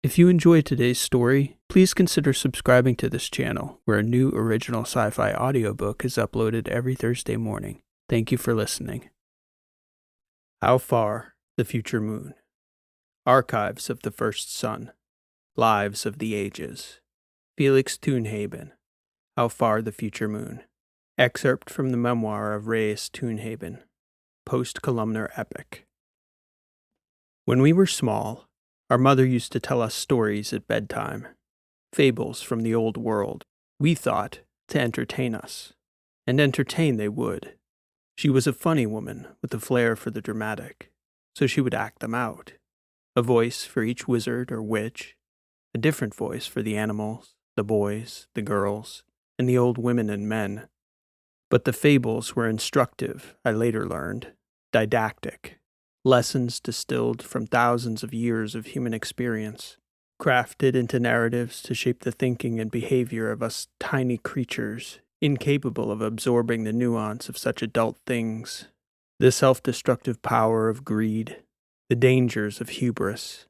If you enjoyed today's story, please consider subscribing to this channel, where a new original sci-fi audiobook is uploaded every Thursday morning. Thank you for listening. How Far, the Future Moon. Archives of the First Sun. Lives of the Ages. Felix Toonhaben. How Far, the Future Moon. Excerpt from the memoir of Reyes Toonhaben. Post-columnar epic. When we were small, our mother used to tell us stories at bedtime, fables from the old world, we thought, to entertain us. And entertain they would. She was a funny woman with a flair for the dramatic, so she would act them out. A voice for each wizard or witch, a different voice for the animals, the boys, the girls, and the old women and men. But the fables were instructive, I later learned, didactic. Lessons distilled from thousands of years of human experience, crafted into narratives to shape the thinking and behavior of us tiny creatures, incapable of absorbing the nuance of such adult things, the self-destructive power of greed, the dangers of hubris,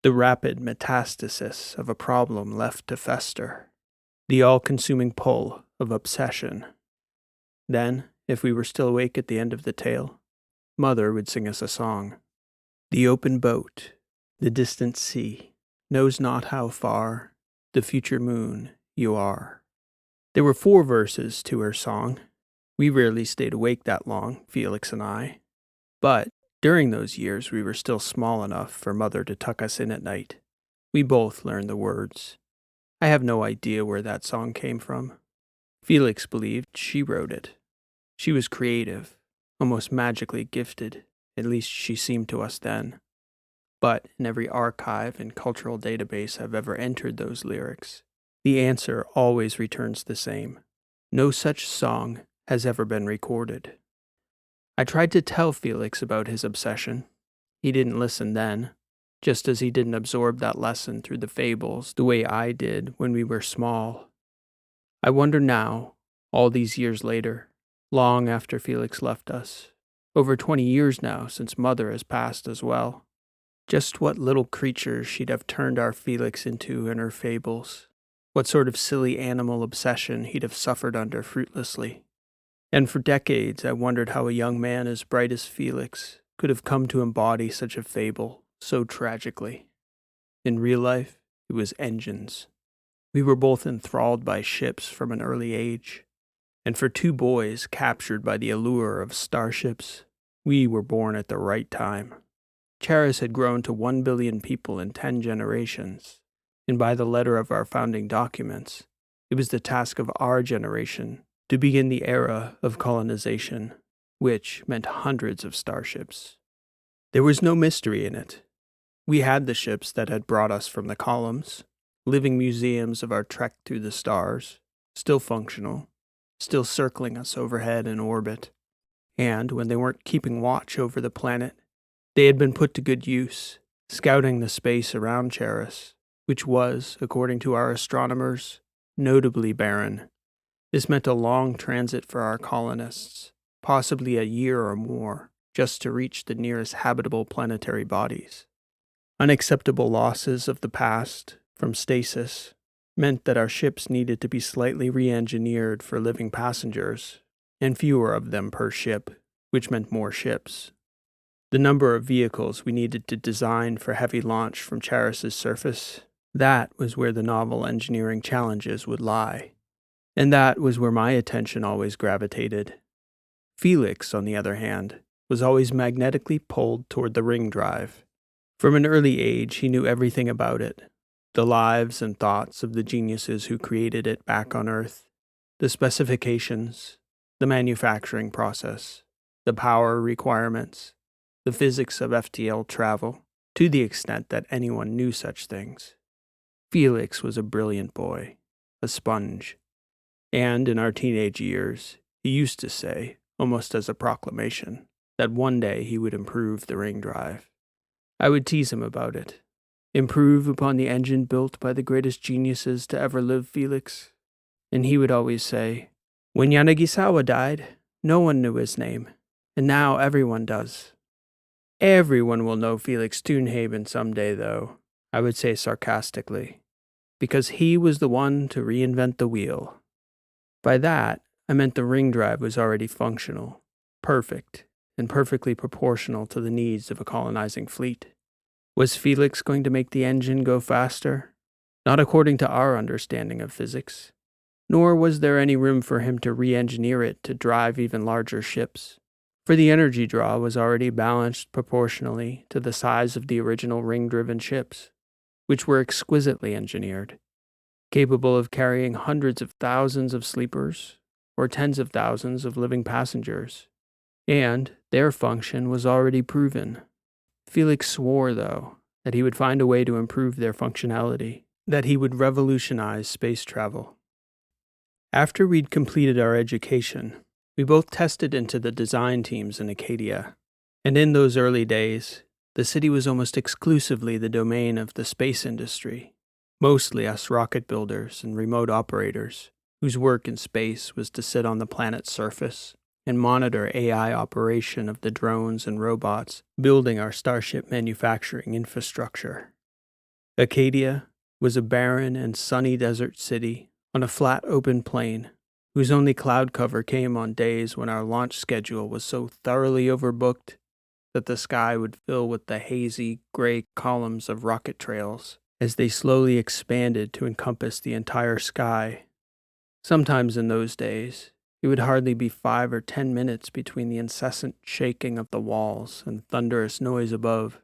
the rapid metastasis of a problem left to fester, the all-consuming pull of obsession. Then, if we were still awake at the end of the tale, Mother would sing us a song. The open boat, the distant sea, knows not how far, the future moon you are. There were 4 verses to her song. We rarely stayed awake that long, Felix and I. But during those years we were still small enough for Mother to tuck us in at night. We both learned the words. I have no idea where that song came from. Felix believed she wrote it. She was creative. Almost magically gifted, at least she seemed to us then. But in every archive and cultural database I've ever entered those lyrics, the answer always returns the same. No such song has ever been recorded. I tried to tell Felix about his obsession. He didn't listen then, just as he didn't absorb that lesson through the fables the way I did when we were small. I wonder now, all these years later, long after Felix left us, over 20 years now since Mother has passed as well, just what little creature she'd have turned our Felix into in her fables, what sort of silly animal obsession he'd have suffered under fruitlessly. And for decades I wondered how a young man as bright as Felix could have come to embody such a fable so tragically. In real life, it was engines. We were both enthralled by ships from an early age. And for 2 boys captured by the allure of starships, we were born at the right time. Charis had grown to 1 billion people in 10 generations, and by the letter of our founding documents, it was the task of our generation to begin the era of colonization, which meant hundreds of starships. There was no mystery in it. We had the ships that had brought us from the columns, living museums of our trek through the stars, still functional, still circling us overhead in orbit. And when they weren't keeping watch over the planet, they had been put to good use, scouting the space around Charis, which was, according to our astronomers, notably barren. This meant a long transit for our colonists, possibly a year or more, just to reach the nearest habitable planetary bodies. Unacceptable losses of the past, from stasis, meant that our ships needed to be slightly re-engineered for living passengers, and fewer of them per ship, which meant more ships. The number of vehicles we needed to design for heavy launch from Charis's surface, that was where the novel engineering challenges would lie. And that was where my attention always gravitated. Felix, on the other hand, was always magnetically pulled toward the ring drive. From an early age, he knew everything about it. The lives and thoughts of the geniuses who created it back on Earth, the specifications, the manufacturing process, the power requirements, the physics of FTL travel, to the extent that anyone knew such things. Felix was a brilliant boy, a sponge, and in our teenage years, he used to say, almost as a proclamation, that one day he would improve the ring drive. I would tease him about it. Improve upon the engine built by the greatest geniuses to ever live, Felix. And he would always say, when Yanagisawa died, no one knew his name, and now everyone does. Everyone will know Felix Toonhaben someday, though, I would say sarcastically, because he was the one to reinvent the wheel. By that, I meant the ring drive was already functional, perfect, and perfectly proportional to the needs of a colonizing fleet. Was Felix going to make the engine go faster? Not according to our understanding of physics. Nor was there any room for him to re-engineer it to drive even larger ships, for the energy draw was already balanced proportionally to the size of the original ring-driven ships, which were exquisitely engineered, capable of carrying hundreds of thousands of sleepers or tens of thousands of living passengers, and their function was already proven. Felix swore, though, that he would find a way to improve their functionality, that he would revolutionize space travel. After we'd completed our education, we both tested into the design teams in Acadia, and in those early days, the city was almost exclusively the domain of the space industry, mostly us rocket builders and remote operators, whose work in space was to sit on the planet's surface and monitor AI operation of the drones and robots building our starship manufacturing infrastructure. Acadia was a barren and sunny desert city on a flat open plain, whose only cloud cover came on days when our launch schedule was so thoroughly overbooked that the sky would fill with the hazy, gray columns of rocket trails as they slowly expanded to encompass the entire sky. Sometimes in those days, it would hardly be 5 or 10 minutes between the incessant shaking of the walls and thunderous noise above.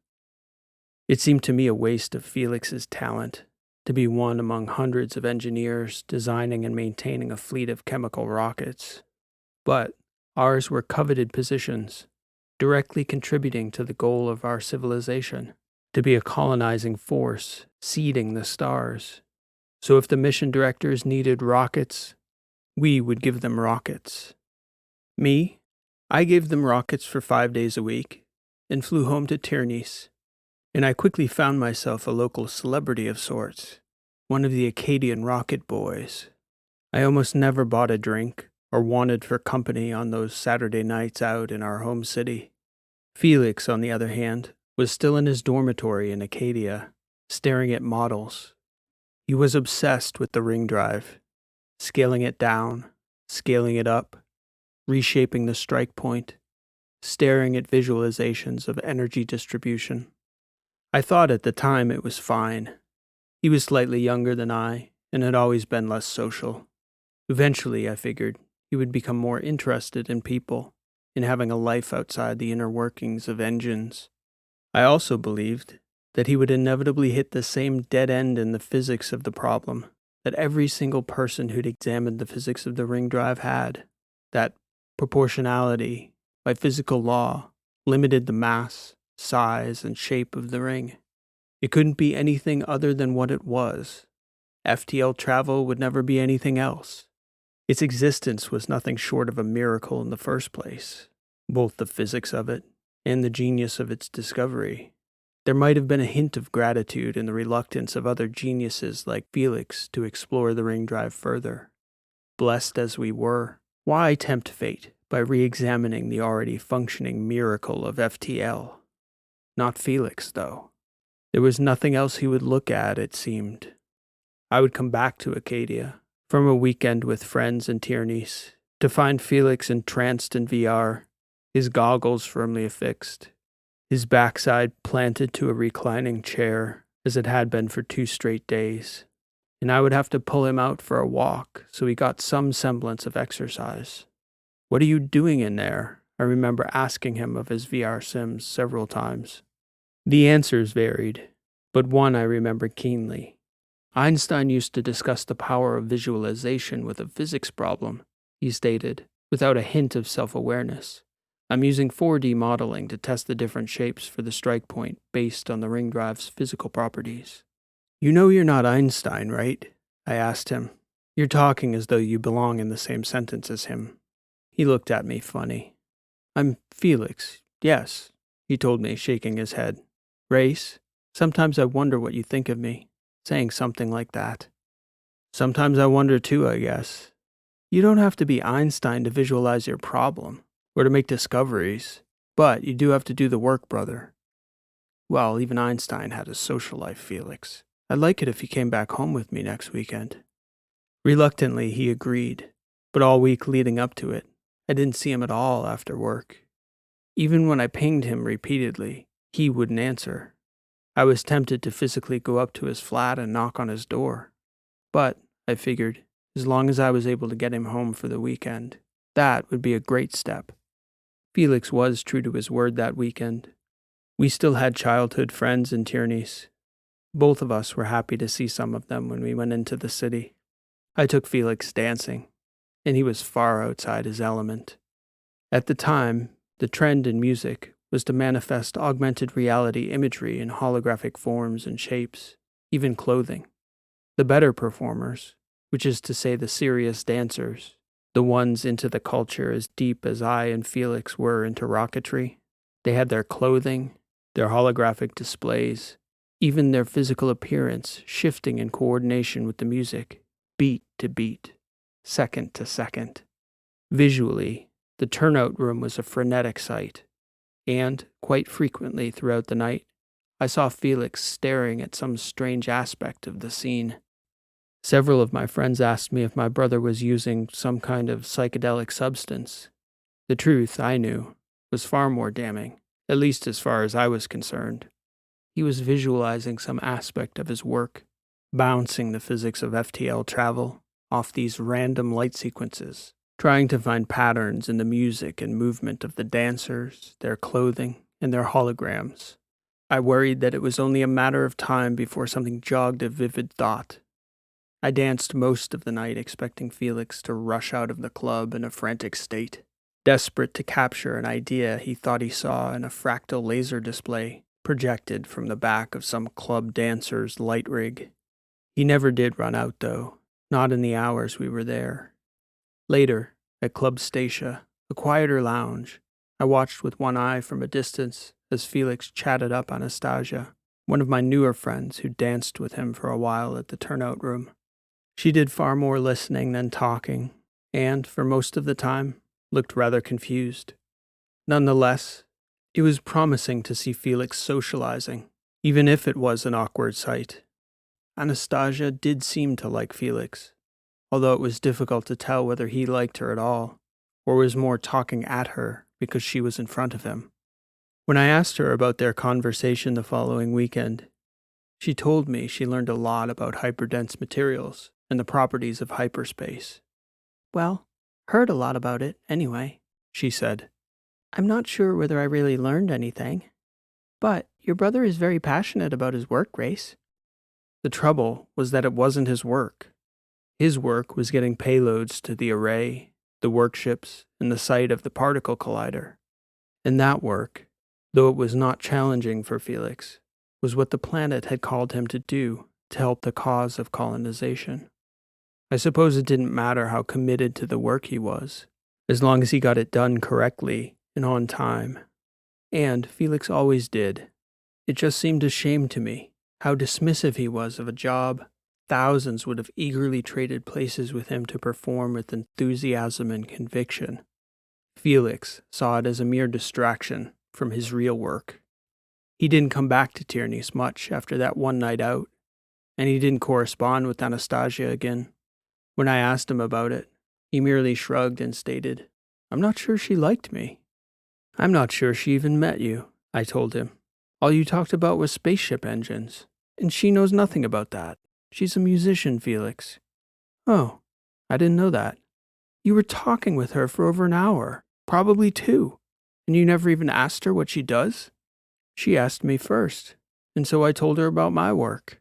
It seemed to me a waste of Felix's talent to be one among hundreds of engineers designing and maintaining a fleet of chemical rockets. But ours were coveted positions, directly contributing to the goal of our civilization, to be a colonizing force, seeding the stars. So if the mission directors needed rockets, we would give them rockets. Me, I gave them rockets for 5 days a week, and flew home to Tyrnese, and I quickly found myself a local celebrity of sorts, one of the Acadian rocket boys. I almost never bought a drink or wanted for company on those Saturday nights out in our home city. Felix, on the other hand, was still in his dormitory in Acadia, staring at models. He was obsessed with the ring drive, scaling it down, scaling it up, reshaping the strike point, staring at visualizations of energy distribution. I thought at the time it was fine. He was slightly younger than I, and had always been less social. Eventually, I figured, he would become more interested in people, in having a life outside the inner workings of engines. I also believed that he would inevitably hit the same dead end in the physics of the problem that every single person who'd examined the physics of the ring drive had, that proportionality, by physical law, limited the mass, size, and shape of the ring. It couldn't be anything other than what it was. FTL travel would never be anything else. Its existence was nothing short of a miracle in the first place, both the physics of it and the genius of its discovery. There might have been a hint of gratitude in the reluctance of other geniuses like Felix to explore the ring drive further. Blessed as we were, why tempt fate by re-examining the already functioning miracle of FTL? Not Felix, though. There was nothing else he would look at, it seemed. I would come back to Acadia from a weekend with friends in Tyrnese to find Felix entranced in VR, his goggles firmly affixed, his backside planted to a reclining chair as it had been for 2 straight days, and I would have to pull him out for a walk so he got some semblance of exercise. "What are you doing in there?" I remember asking him of his VR sims several times. The answers varied, but one I remember keenly. Einstein used to discuss the power of visualization with a physics problem, he stated, without a hint of self-awareness. I'm using 4D modeling to test the different shapes for the strike point based on the ring drive's physical properties. "You know you're not Einstein, right?" I asked him. "You're talking as though you belong in the same sentence as him." He looked at me funny. "I'm Felix, yes," he told me, shaking his head. "Race, sometimes I wonder what you think of me, saying something like that." "Sometimes I wonder too, I guess. You don't have to be Einstein to visualize your problem, or to make discoveries, but you do have to do the work, brother." Well, even Einstein had a social life, Felix. I'd like it if you came back home with me next weekend. Reluctantly, he agreed, but all week leading up to it, I didn't see him at all after work. Even when I pinged him repeatedly, he wouldn't answer. I was tempted to physically go up to his flat and knock on his door. But, I figured, as long as I was able to get him home for the weekend, that would be a great step. Felix was true to his word that weekend. We still had childhood friends in Tierney's. Both of us were happy to see some of them when we went into the city. I took Felix dancing, and he was far outside his element. At the time, the trend in music was to manifest augmented reality imagery in holographic forms and shapes, even clothing. The better performers, which is to say the serious dancers, the ones into the culture as deep as I and Felix were into rocketry, they had their clothing, their holographic displays, even their physical appearance shifting in coordination with the music, beat to beat, second to second. Visually, the turnout room was a frenetic sight, and, quite frequently throughout the night, I saw Felix staring at some strange aspect of the scene. Several of my friends asked me if my brother was using some kind of psychedelic substance. The truth, I knew, was far more damning, at least as far as I was concerned. He was visualizing some aspect of his work, bouncing the physics of FTL travel off these random light sequences, trying to find patterns in the music and movement of the dancers, their clothing, and their holograms. I worried that it was only a matter of time before something jogged a vivid thought. I danced most of the night expecting Felix to rush out of the club in a frantic state, desperate to capture an idea he thought he saw in a fractal laser display projected from the back of some club dancer's light rig. He never did run out, though, not in the hours we were there. Later, at Club Statia, a quieter lounge, I watched with one eye from a distance as Felix chatted up Anastasia, one of my newer friends who danced with him for a while at the turnout room. She did far more listening than talking, and, for most of the time, looked rather confused. Nonetheless, it was promising to see Felix socializing, even if it was an awkward sight. Anastasia did seem to like Felix, although it was difficult to tell whether he liked her at all, or was more talking at her because she was in front of him. When I asked her about their conversation the following weekend, she told me she learned a lot about hyperdense materials and the properties of hyperspace. Well, heard a lot about it, anyway, she said. I'm not sure whether I really learned anything. But your brother is very passionate about his work, Grace. The trouble was that it wasn't his work. His work was getting payloads to the array, the workships, and the site of the particle collider. And that work, though it was not challenging for Felix, was what the planet had called him to do to help the cause of colonization. I suppose it didn't matter how committed to the work he was, as long as he got it done correctly and on time. And Felix always did. It just seemed a shame to me how dismissive he was of a job thousands would have eagerly traded places with him to perform with enthusiasm and conviction. Felix saw it as a mere distraction from his real work. He didn't come back to Tierney's much after that one night out, and he didn't correspond with Anastasia again. When I asked him about it, he merely shrugged and stated, I'm not sure she liked me. I'm not sure she even met you, I told him. All you talked about was spaceship engines, and she knows nothing about that. She's a musician, Felix. Oh, I didn't know that. You were talking with her for over an hour, probably 2, and you never even asked her what she does? She asked me first, and so I told her about my work.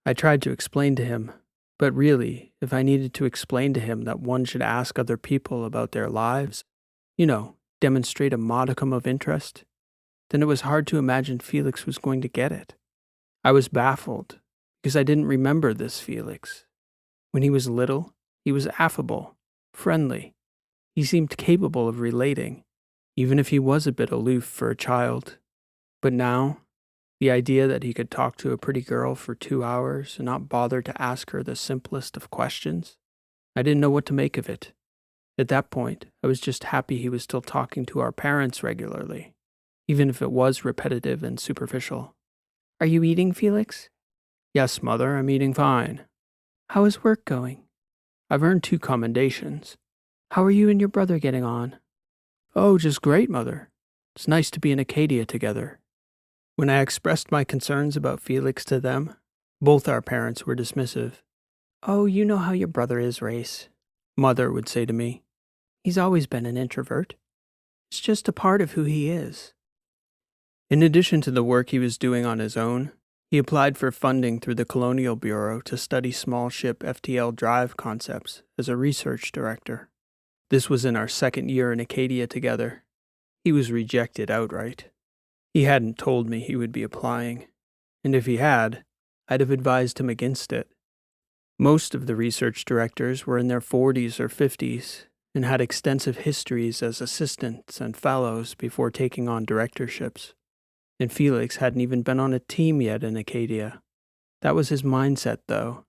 I tried to explain to him, but really, if I needed to explain to him that one should ask other people about their lives, demonstrate a modicum of interest, then it was hard to imagine Felix was going to get it. I was baffled, because I didn't remember this Felix. When he was little, he was affable, friendly. He seemed capable of relating, even if he was a bit aloof for a child. But now, the idea that he could talk to a pretty girl for 2 hours and not bother to ask her the simplest of questions, I didn't know what to make of it. At that point, I was just happy he was still talking to our parents regularly. even if it was repetitive and superficial. Are you eating, Felix? Yes, Mother, I'm eating fine. How is work going? I've earned 2 commendations. How are you and your brother getting on? Oh, just great, Mother. It's nice to be in Acadia together. When I expressed my concerns about Felix to them, both our parents were dismissive. Oh, you know how your brother is, Race, Mother would say to me. He's always been an introvert. It's just a part of who he is. In addition to the work he was doing on his own, he applied for funding through the Colonial Bureau to study small ship FTL drive concepts as a research director. This was in our 2nd year in Acadia together. He was rejected outright. He hadn't told me he would be applying, and if he had, I'd have advised him against it. Most of the research directors were in their 40s or 50s and had extensive histories as assistants and fellows before taking on directorships. And Felix hadn't even been on a team yet in Acadia. That was his mindset, though.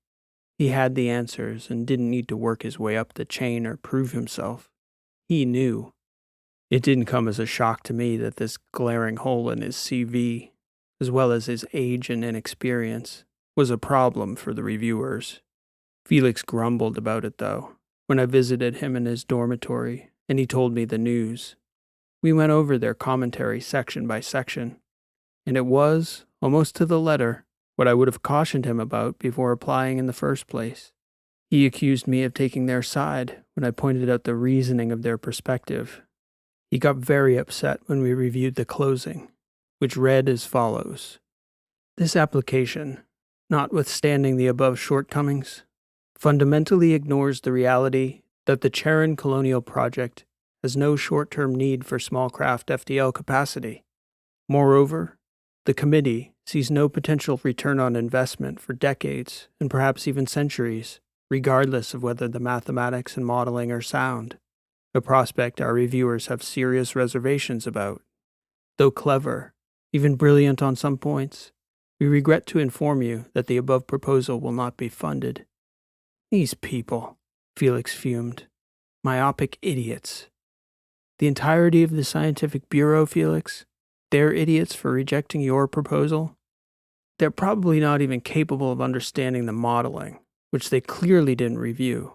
He had the answers and didn't need to work his way up the chain or prove himself. He knew. It didn't come as a shock to me that this glaring hole in his CV, as well as his age and inexperience, was a problem for the reviewers. Felix grumbled about it, though, when I visited him in his dormitory and he told me the news. We went over their commentary section by section, and it was, almost to the letter, what I would have cautioned him about before applying in the first place. He accused me of taking their side when I pointed out the reasoning of their perspective. He got very upset when we reviewed the closing, which read as follows. This application, notwithstanding the above shortcomings, fundamentally ignores the reality that the Charon Colonial Project has no short-term need for small craft FTL capacity. Moreover, the committee sees no potential return on investment for decades and perhaps even centuries, regardless of whether the mathematics and modeling are sound, a prospect our reviewers have serious reservations about. Though clever, even brilliant on some points, we regret to inform you that the above proposal will not be funded. These people, Felix fumed. Myopic idiots. The entirety of the Scientific Bureau, Felix? They're idiots for rejecting your proposal? They're probably not even capable of understanding the modeling, which they clearly didn't review.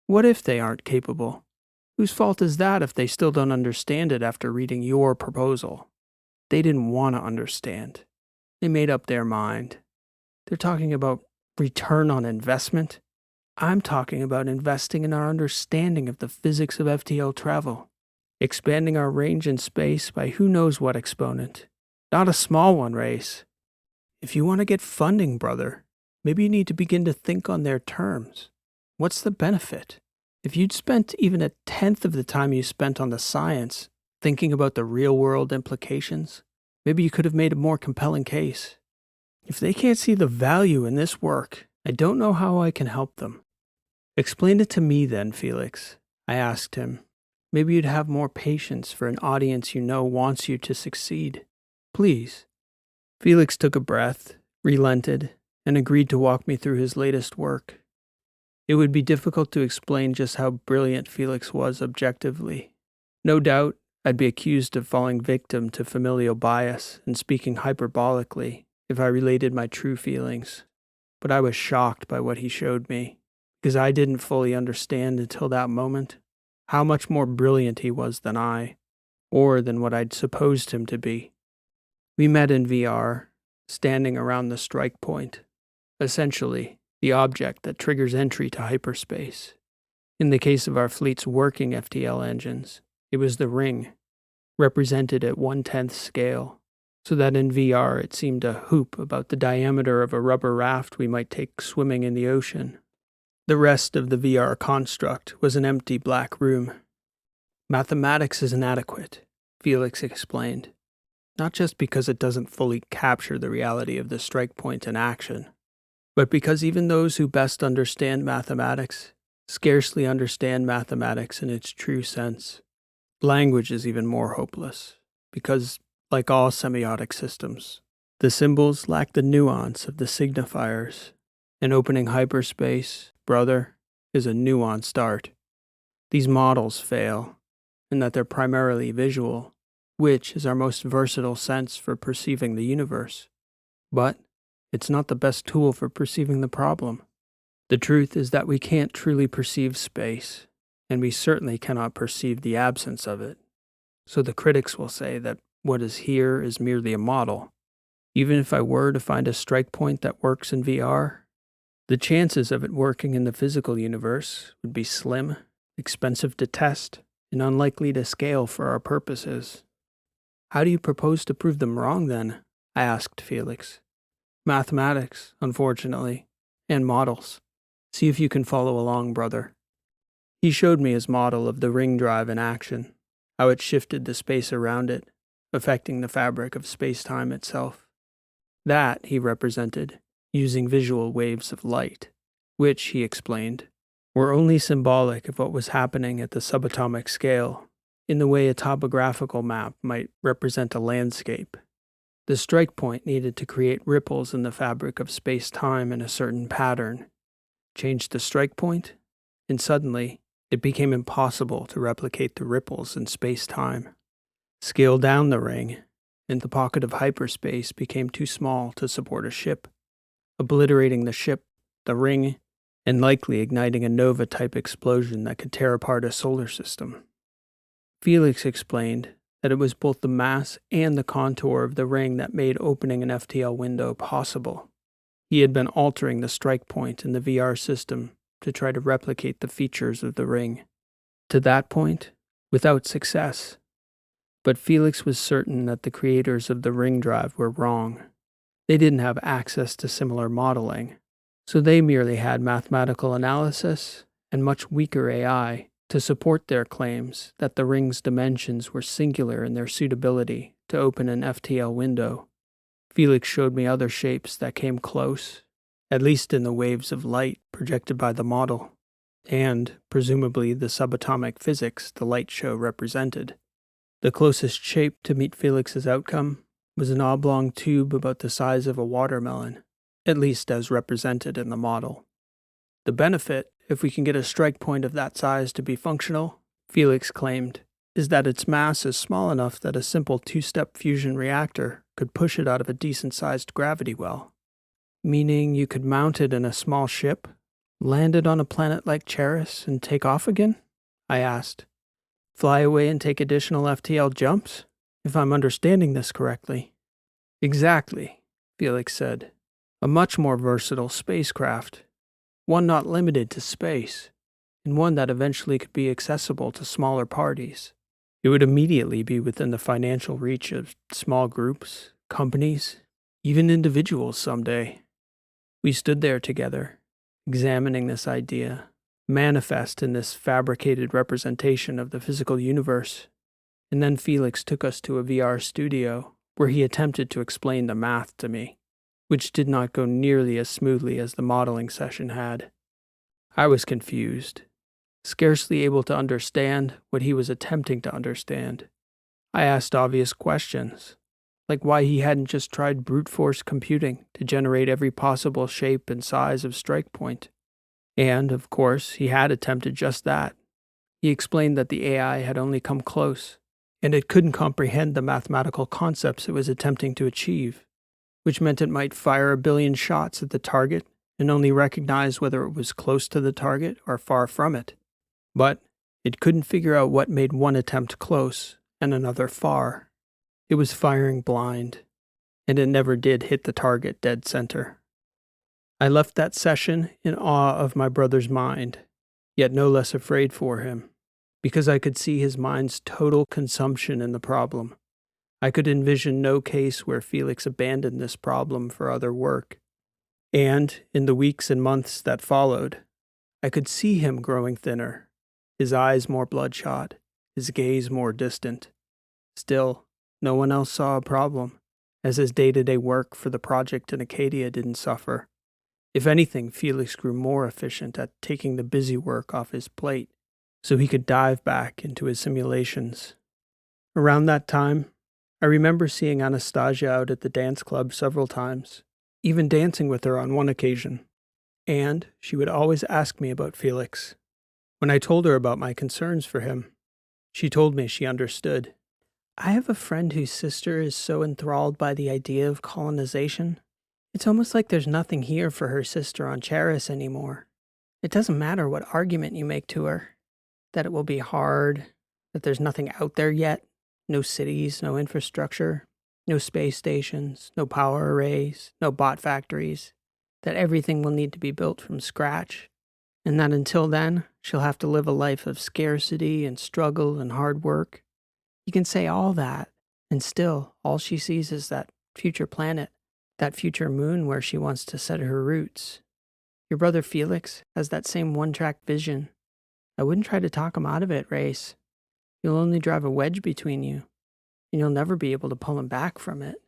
What if they aren't capable? Whose fault is that if they still don't understand it after reading your proposal? They didn't want to understand. They made up their mind. They're talking about return on investment. I'm talking about investing in our understanding of the physics of FTL travel, expanding our range in space by who knows what exponent. Not a small one, Race. If you want to get funding, brother, maybe you need to begin to think on their terms. What's the benefit? If you'd spent even 1/10 of the time you spent on the science thinking about the real-world implications, maybe you could have made a more compelling case. If they can't see the value in this work, I don't know how I can help them. Explain it to me then, Felix, I asked him. Maybe you'd have more patience for an audience you know wants you to succeed. Please. Felix took a breath, relented, and agreed to walk me through his latest work. It would be difficult to explain just how brilliant Felix was objectively. No doubt, I'd be accused of falling victim to familial bias and speaking hyperbolically if I related my true feelings. But I was shocked by what he showed me, because I didn't fully understand until that moment how much more brilliant he was than I, or than what I'd supposed him to be. We met in VR, standing around the strike point, essentially the object that triggers entry to hyperspace. In the case of our fleet's working FTL engines, it was the ring, represented at 1/10 scale, so that in VR it seemed a hoop about the diameter of a rubber raft we might take swimming in the ocean. The rest of the VR construct was an empty black room. Mathematics is inadequate, Felix explained, not just because it doesn't fully capture the reality of the strike point in action, but because even those who best understand mathematics scarcely understand mathematics in its true sense. Language is even more hopeless, because, like all semiotic systems, the symbols lack the nuance of the signifiers. And opening hyperspace, brother, is a nuanced art. These models fail, in that they're primarily visual, which is our most versatile sense for perceiving the universe. But it's not the best tool for perceiving the problem. The truth is that we can't truly perceive space, and we certainly cannot perceive the absence of it. So the critics will say that what is here is merely a model. Even if I were to find a strike point that works in VR, the chances of it working in the physical universe would be slim, expensive to test, and unlikely to scale for our purposes. How do you propose to prove them wrong, then? I asked Felix. Mathematics, unfortunately, and models. See if you can follow along, brother. He showed me his model of the ring drive in action, how it shifted the space around it, affecting the fabric of space-time itself. That he represented using visual waves of light, which, he explained, were only symbolic of what was happening at the subatomic scale, in the way a topographical map might represent a landscape. The strike point needed to create ripples in the fabric of space-time in a certain pattern. Change the strike point, and suddenly it became impossible to replicate the ripples in space-time. Scale down the ring, and the pocket of hyperspace became too small to support a ship, obliterating the ship, the ring, and likely igniting a nova-type explosion that could tear apart a solar system. Felix explained that it was both the mass and the contour of the ring that made opening an FTL window possible. He had been altering the strike point in the VR system to try to replicate the features of the ring. To that point, without success. But Felix was certain that the creators of the ring drive were wrong. They didn't have access to similar modeling, so they merely had mathematical analysis and much weaker AI to support their claims that the ring's dimensions were singular in their suitability to open an FTL window. Felix showed me other shapes that came close, at least in the waves of light projected by the model, and, presumably, the subatomic physics the light show represented. The closest shape to meet Felix's outcome was an oblong tube about the size of a watermelon, at least as represented in the model. The benefit, if we can get a strike point of that size to be functional, Felix claimed, is that its mass is small enough that a simple two-step fusion reactor could push it out of a decent-sized gravity well. Meaning you could mount it in a small ship, land it on a planet like Charis, and take off again? I asked. Fly away and take additional FTL jumps, if I'm understanding this correctly. Exactly, Felix said. A much more versatile spacecraft. One not limited to space, and one that eventually could be accessible to smaller parties. It would immediately be within the financial reach of small groups, companies, even individuals someday. We stood there together, examining this idea, manifest in this fabricated representation of the physical universe, and then Felix took us to a VR studio where he attempted to explain the math to me, which did not go nearly as smoothly as the modeling session had. I was confused, scarcely able to understand what he was attempting to understand. I asked obvious questions, like why he hadn't just tried brute force computing to generate every possible shape and size of strike point. And, of course, he had attempted just that. He explained that the AI had only come close, and it couldn't comprehend the mathematical concepts it was attempting to achieve, which meant it might fire 1 billion shots at the target and only recognize whether it was close to the target or far from it. But it couldn't figure out what made one attempt close and another far. It was firing blind, and it never did hit the target dead center. I left that session in awe of my brother's mind, yet no less afraid for him, because I could see his mind's total consumption in the problem. I could envision no case where Felix abandoned this problem for other work. And, in the weeks and months that followed, I could see him growing thinner, his eyes more bloodshot, his gaze more distant. Still, no one else saw a problem, as his day-to-day work for the project in Acadia didn't suffer. If anything, Felix grew more efficient at taking the busy work off his plate, so he could dive back into his simulations. Around that time, I remember seeing Anastasia out at the dance club several times, even dancing with her on one occasion. And she would always ask me about Felix. When I told her about my concerns for him, she told me she understood. I have a friend whose sister is so enthralled by the idea of colonization. It's almost like there's nothing here for her sister on Charis anymore. It doesn't matter what argument you make to her, that it will be hard, that there's nothing out there yet, no cities, no infrastructure, no space stations, no power arrays, no bot factories, that everything will need to be built from scratch, and that until then, she'll have to live a life of scarcity and struggle and hard work. You can say all that, and still, all she sees is that future planet, that future moon where she wants to set her roots. Your brother Felix has that same one-track vision. I wouldn't try to talk him out of it, Race. You'll only drive a wedge between you, and you'll never be able to pull him back from it.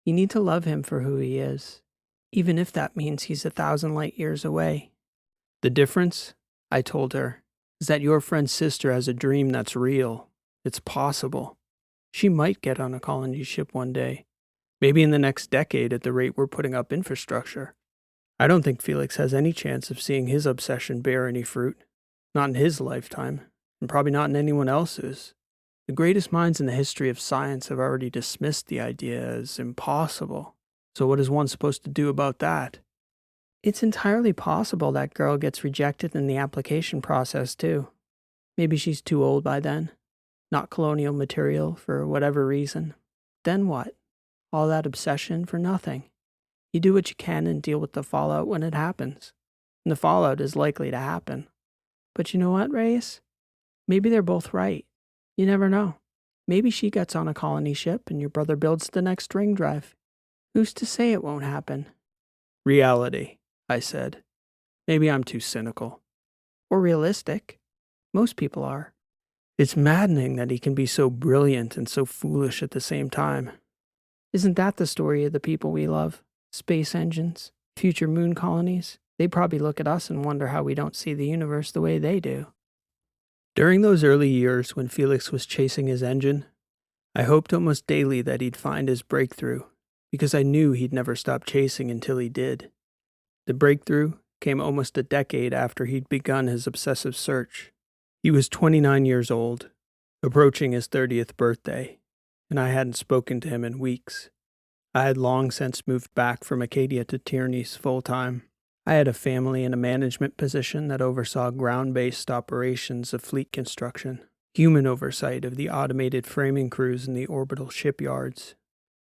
You need to love him for who he is, even if that means he's 1,000 light years away. The difference, I told her, is that your friend's sister has a dream that's real. It's possible. She might get on a colony ship one day. Maybe in the next decade at the rate we're putting up infrastructure. I don't think Felix has any chance of seeing his obsession bear any fruit. Not in his lifetime, and probably not in anyone else's. The greatest minds in the history of science have already dismissed the idea as impossible. So what is one supposed to do about that? It's entirely possible that girl gets rejected in the application process too. Maybe she's too old by then. Not colonial material for whatever reason. Then what? All that obsession for nothing. You do what you can and deal with the fallout when it happens. And the fallout is likely to happen. But you know what, Reyes? Maybe they're both right. You never know. Maybe she gets on a colony ship and your brother builds the next ring drive. Who's to say it won't happen? Reality, I said. Maybe I'm too cynical. Or realistic. Most people are. It's maddening that he can be so brilliant and so foolish at the same time. Isn't that the story of the people we love? Space engines, future moon colonies. They probably look at us and wonder how we don't see the universe the way they do. During those early years when Felix was chasing his engine, I hoped almost daily that he'd find his breakthrough, because I knew he'd never stop chasing until he did. The breakthrough came almost a decade after he'd begun his obsessive search. He was 29 years old, approaching his 30th birthday, and I hadn't spoken to him in weeks. I had long since moved back from Acadia to Tierney's full-time. I had a family in a management position that oversaw ground-based operations of fleet construction, human oversight of the automated framing crews in the orbital shipyards.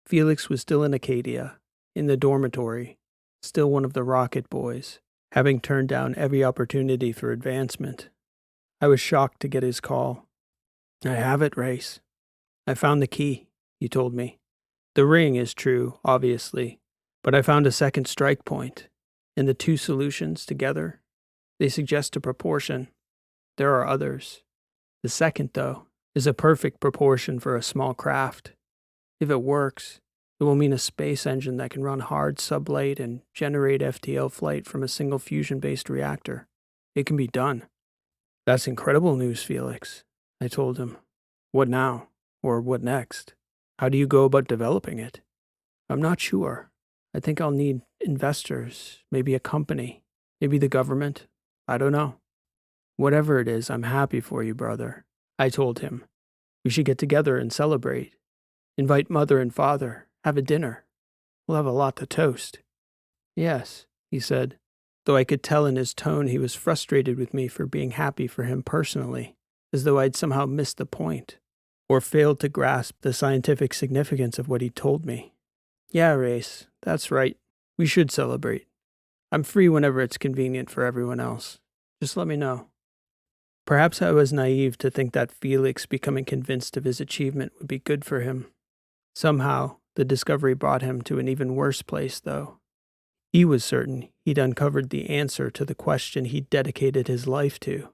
Felix was still in Acadia, in the dormitory, still one of the rocket boys, having turned down every opportunity for advancement. I was shocked to get his call. I have it, Race. I found the key, he told me. The ring is true, obviously, but I found a second strike point, and the two solutions together, they suggest a proportion. There are others. The second, though, is a perfect proportion for a small craft. If it works, it will mean a space engine that can run hard sublight and generate FTL flight from a single fusion-based reactor. It can be done. That's incredible news, Felix, I told him. What now? Or what next? How do you go about developing it? I'm not sure. I think I'll need investors, maybe a company, maybe the government. I don't know. Whatever it is, I'm happy for you, brother. I told him. We should get together and celebrate. Invite mother and father. Have a dinner. We'll have a lot to toast. Yes, he said, though I could tell in his tone he was frustrated with me for being happy for him personally, as though I'd somehow missed the point, or failed to grasp the scientific significance of what he'd told me. Yeah, Race, that's right. We should celebrate. I'm free whenever it's convenient for everyone else. Just let me know. Perhaps I was naive to think that Felix becoming convinced of his achievement would be good for him. Somehow, the discovery brought him to an even worse place, though. He was certain he'd uncovered the answer to the question he'd dedicated his life to.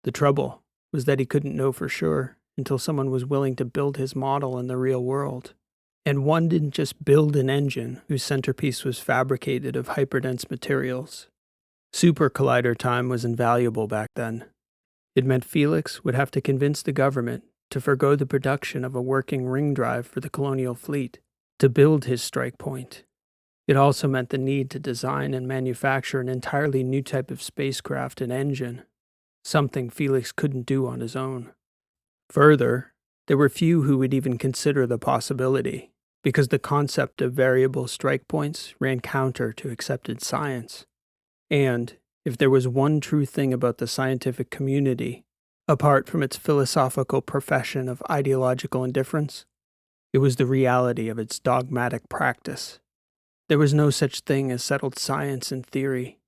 The trouble was that he couldn't know for sure until someone was willing to build his model in the real world. And one didn't just build an engine whose centerpiece was fabricated of hyperdense materials. Super collider time was invaluable back then. It meant Felix would have to convince the government to forgo the production of a working ring drive for the colonial fleet to build his strike point. It also meant the need to design and manufacture an entirely new type of spacecraft and engine, something Felix couldn't do on his own. Further, There were few who would even consider the possibility, because the concept of variable strike points ran counter to accepted science. And, if there was one true thing about the scientific community, apart from its philosophical profession of ideological indifference, it was the reality of its dogmatic practice. There was no such thing as settled science in theory,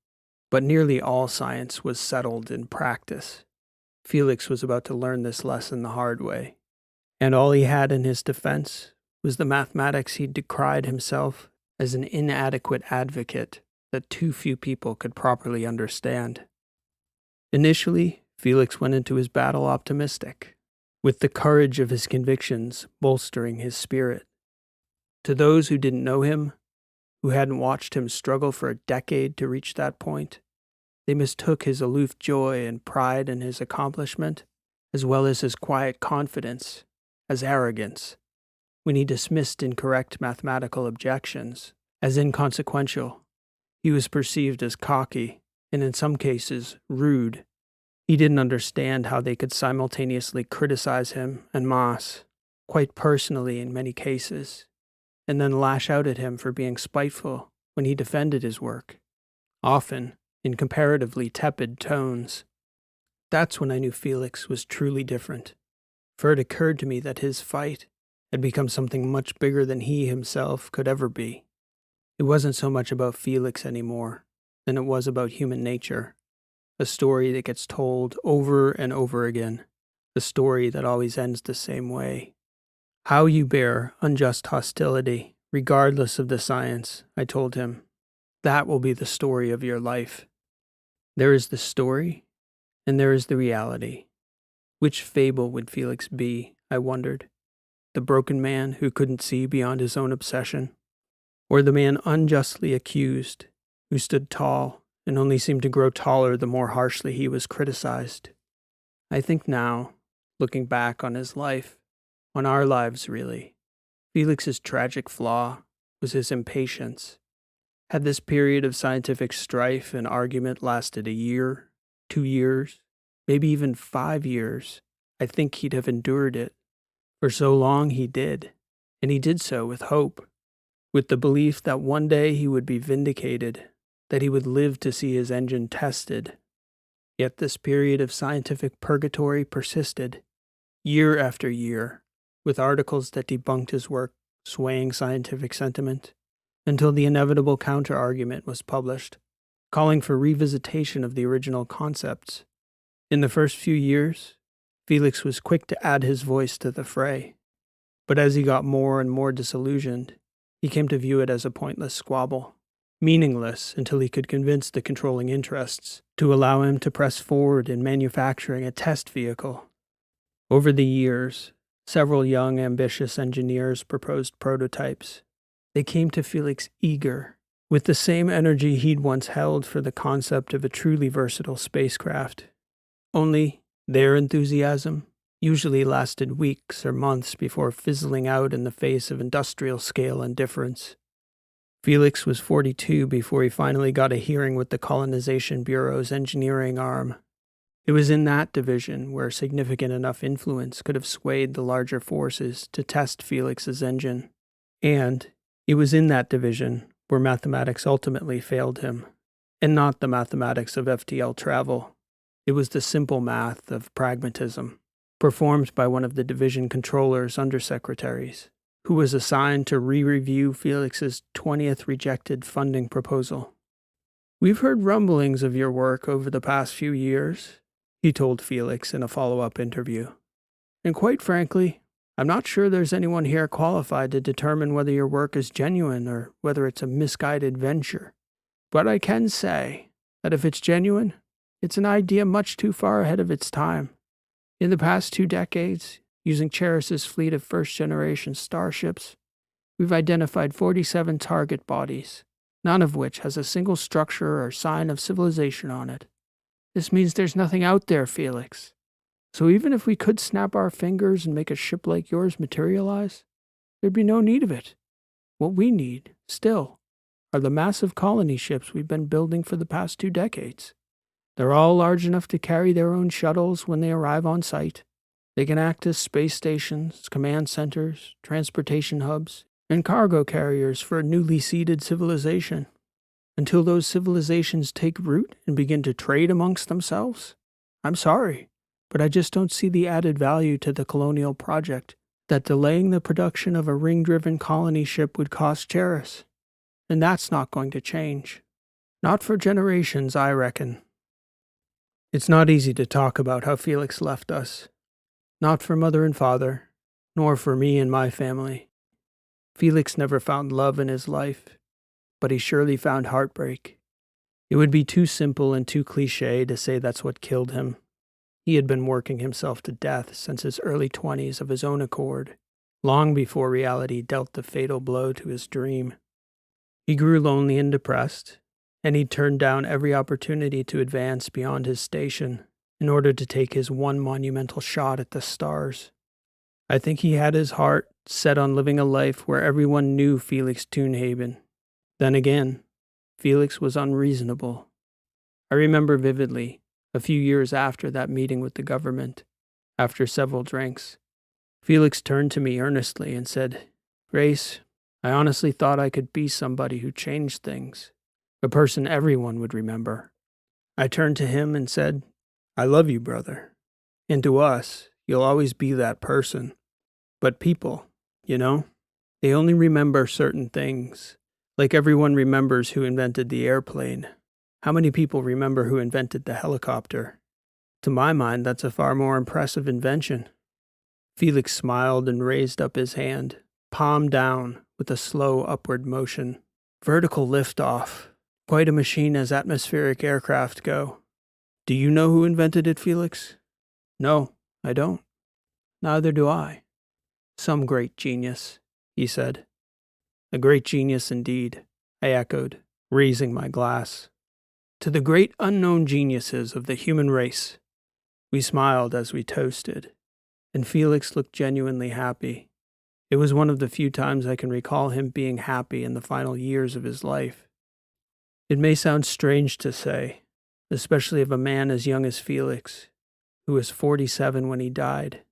but nearly all science was settled in practice. Felix was about to learn this lesson the hard way, and all he had in his defense was the mathematics he decried himself as an inadequate advocate that too few people could properly understand. Initially, Felix went into his battle optimistic, with the courage of his convictions bolstering his spirit. To those who didn't know him, who hadn't watched him struggle for a decade to reach that point, they mistook his aloof joy and pride in his accomplishment, as well as his quiet confidence, as arrogance, when he dismissed incorrect mathematical objections as inconsequential. He was perceived as cocky, and in some cases, rude. He didn't understand how they could simultaneously criticize him en masse, quite personally in many cases, and then lash out at him for being spiteful when he defended his work, often in comparatively tepid tones. That's when I knew Felix was truly different, for it occurred to me that his fight had become something much bigger than he himself could ever be. It wasn't so much about Felix anymore than it was about human nature, a story that gets told over and over again, a story that always ends the same way. How you bear unjust hostility, regardless of the science, I told him, that will be the story of your life. There is the story, and there is the reality. Which fable would Felix be, I wondered? The broken man who couldn't see beyond his own obsession? Or the man unjustly accused, who stood tall and only seemed to grow taller the more harshly he was criticized? I think now, looking back on his life, on our lives really, Felix's tragic flaw was his impatience. Had this period of scientific strife and argument lasted a year, 2 years, maybe even 5 years, I think he'd have endured it. For so long he did, and he did so with hope, with the belief that one day he would be vindicated, that he would live to see his engine tested. Yet this period of scientific purgatory persisted, year after year, with articles that debunked his work swaying scientific sentiment, until the inevitable counter-argument was published, calling for revisitation of the original concepts. In the first few years, Felix was quick to add his voice to the fray, but as he got more and more disillusioned, he came to view it as a pointless squabble, meaningless until he could convince the controlling interests to allow him to press forward in manufacturing a test vehicle. Over the years, several young, ambitious engineers proposed prototypes. They came to Felix eager, with the same energy he'd once held for the concept of a truly versatile spacecraft. Only, their enthusiasm usually lasted weeks or months before fizzling out in the face of industrial-scale indifference. Felix was 42 before he finally got a hearing with the Colonization Bureau's engineering arm. It was in that division where significant enough influence could have swayed the larger forces to test Felix's engine. And it was in that division where mathematics ultimately failed him, and not the mathematics of FTL travel. It was the simple math of pragmatism, performed by one of the division controller's undersecretaries, who was assigned to re-review Felix's 20th rejected funding proposal. "We've heard rumblings of your work over the past few years," he told Felix in a follow-up interview. "And quite frankly, I'm not sure there's anyone here qualified to determine whether your work is genuine or whether it's a misguided venture. But I can say that if it's genuine, it's an idea much too far ahead of its time. In the past 2 decades, using Cheris's fleet of first-generation starships, we've identified 47 target bodies, none of which has a single structure or sign of civilization on it. This means there's nothing out there, Felix. So even if we could snap our fingers and make a ship like yours materialize, there'd be no need of it. What we need, still, are the massive colony ships we've been building for the past 2 decades. They're all large enough to carry their own shuttles when they arrive on site, They can act as space stations, command centers, transportation hubs, and cargo carriers for a newly seeded civilization. Until those civilizations take root and begin to trade amongst themselves? I'm sorry, but I just don't see the added value to the colonial project that delaying the production of a ring-driven colony ship would cost Charis. And that's not going to change. Not for generations, I reckon. It's not easy to talk about how Felix left us. Not for mother and father, nor for me and my family. Felix never found love in his life, but he surely found heartbreak. It would be too simple and too cliché to say that's what killed him. He had been working himself to death since his early 20s of his own accord, long before reality dealt the fatal blow to his dream. He grew lonely and depressed, and he turned down every opportunity to advance beyond his station in order to take his one monumental shot at the stars. I think he had his heart set on living a life where everyone knew Felix Toonhaven. Then again, Felix was unreasonable. I remember vividly, a few years after that meeting with the government, after several drinks, Felix turned to me earnestly and said, "Grace, I honestly thought I could be somebody who changed things, a person everyone would remember." I turned to him and said, "I love you, brother. And to us, you'll always be that person. But people, they only remember certain things. Like everyone remembers who invented the airplane. How many people remember who invented the helicopter? To my mind, that's a far more impressive invention." Felix smiled and raised up his hand, palm down, with a slow upward motion. "Vertical liftoff. Quite a machine as atmospheric aircraft go. Do you know who invented it, Felix?" "No, I don't." "Neither do I." "Some great genius," he said. "A great genius indeed," I echoed, raising my glass. "To the great unknown geniuses of the human race." We smiled as we toasted, and Felix looked genuinely happy. It was one of the few times I can recall him being happy in the final years of his life. It may sound strange to say, especially of a man as young as Felix, who was 47 when he died,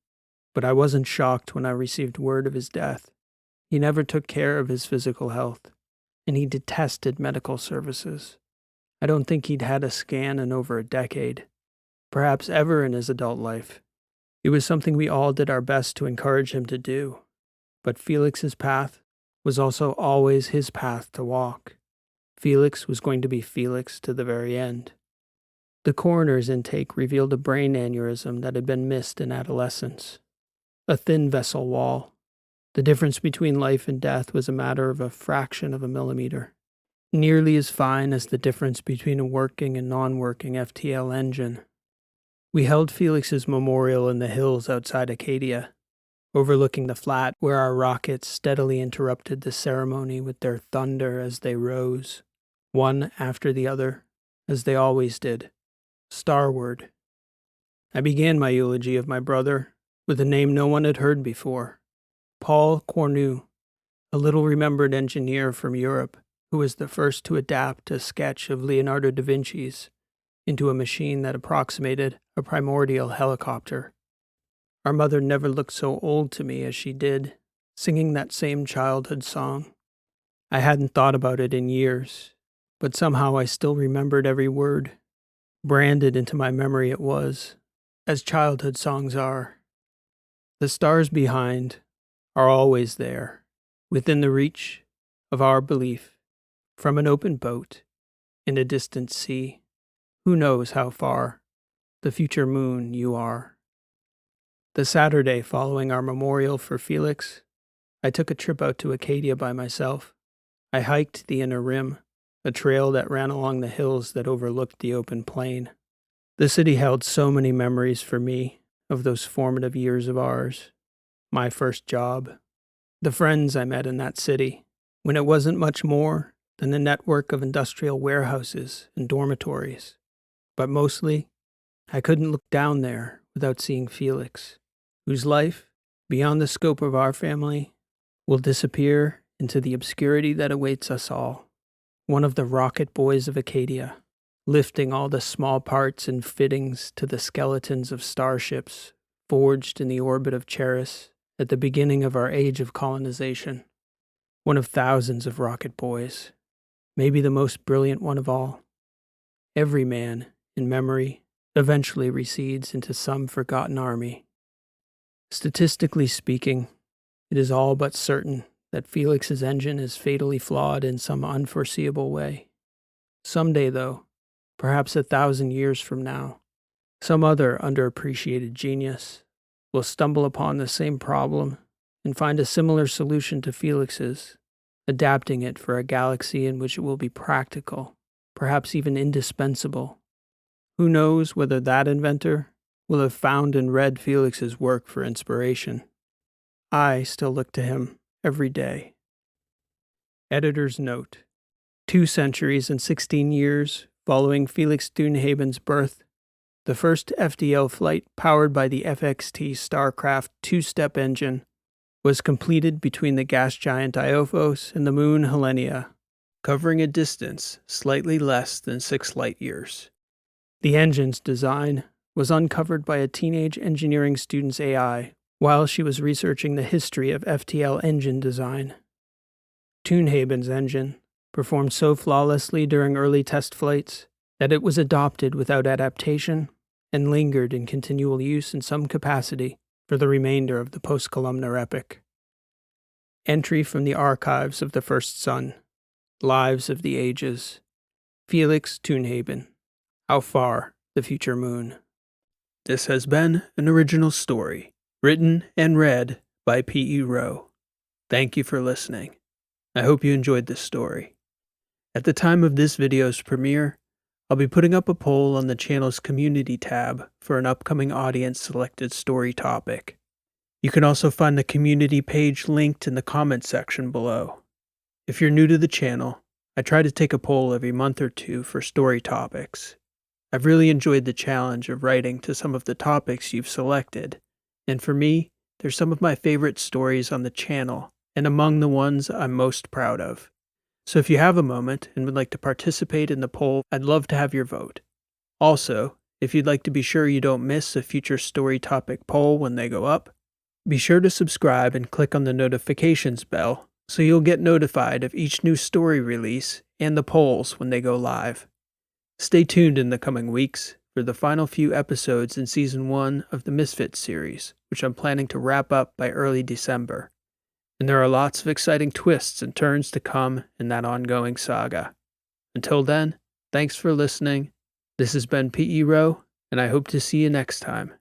but I wasn't shocked when I received word of his death. He never took care of his physical health, and he detested medical services. I don't think he'd had a scan in over a decade, perhaps ever in his adult life. It was something we all did our best to encourage him to do, but Felix's path was also always his path to walk. Felix was going to be Felix to the very end. The coroner's intake revealed a brain aneurysm that had been missed in adolescence. A thin vessel wall. The difference between life and death was a matter of a fraction of a millimeter, nearly as fine as the difference between a working and non-working FTL engine. We held Felix's memorial in the hills outside Acadia, overlooking the flat where our rockets steadily interrupted the ceremony with their thunder as they rose, one after the other, as they always did, starward. I began my eulogy of my brother with a name no one had heard before. Paul Cornu, a little-remembered engineer from Europe who was the first to adapt a sketch of Leonardo da Vinci's into a machine that approximated a primordial helicopter. Our mother never looked so old to me as she did, singing that same childhood song. I hadn't thought about it in years, but somehow I still remembered every word. Branded into my memory it was, as childhood songs are. The stars behind are always there, within the reach of our belief, from an open boat in a distant sea. Who knows how far the future moon you are. The Saturday following our memorial for Felix, I took a trip out to Acadia by myself. I hiked the inner rim, a trail that ran along the hills that overlooked the open plain. The city held so many memories for me of those formative years of ours. My first job, the friends I met in that city, when it wasn't much more than a network of industrial warehouses and dormitories. But mostly, I couldn't look down there without seeing Felix, whose life, beyond the scope of our family, will disappear into the obscurity that awaits us all. One of the rocket boys of Acadia, lifting all the small parts and fittings to the skeletons of starships forged in the orbit of Charis at the beginning of our age of colonization. One of thousands of rocket boys, maybe the most brilliant one of all. Every man, in memory, eventually recedes into some forgotten army. Statistically speaking, it is all but certain that Felix's engine is fatally flawed in some unforeseeable way. Someday, though, perhaps 1,000 years from now, some other underappreciated genius will stumble upon the same problem and find a similar solution to Felix's, adapting it for a galaxy in which it will be practical, perhaps even indispensable. Who knows whether that inventor will have found and read Felix's work for inspiration? I still look to him every day. Editor's note: 2 centuries and 16 years following Felix Stonehaven's birth, the first FDL flight powered by the FXT Starcraft two-step engine was completed between the gas giant Iophos and the moon Helenia, covering a distance slightly less than 6 light-years. The engine's design was uncovered by a teenage engineering student's AI while she was researching the history of FTL engine design. Stonehaven's engine performed so flawlessly during early test flights that it was adopted without adaptation and lingered in continual use in some capacity for the remainder of the post-columnar epoch. Entry from the archives of the First Sun. Lives of the Ages. Felix Stonehaven. How Far the Future Moon. This has been an original story, written and read by P.E. Rowe. Thank you for listening. I hope you enjoyed this story. At the time of this video's premiere, I'll be putting up a poll on the channel's community tab for an upcoming audience-selected story topic. You can also find the community page linked in the comments section below. If you're new to the channel, I try to take a poll every month or two for story topics. I've really enjoyed the challenge of writing to some of the topics you've selected, and for me, they're some of my favorite stories on the channel, and among the ones I'm most proud of. So if you have a moment and would like to participate in the poll, I'd love to have your vote. Also, if you'd like to be sure you don't miss a future story topic poll when they go up, be sure to subscribe and click on the notifications bell so you'll get notified of each new story release and the polls when they go live. Stay tuned in the coming weeks for the final few episodes in Season 1 of the Misfits series, which I'm planning to wrap up by early December. And there are lots of exciting twists and turns to come in that ongoing saga. Until then, thanks for listening. This has been P.E. Rowe, and I hope to see you next time.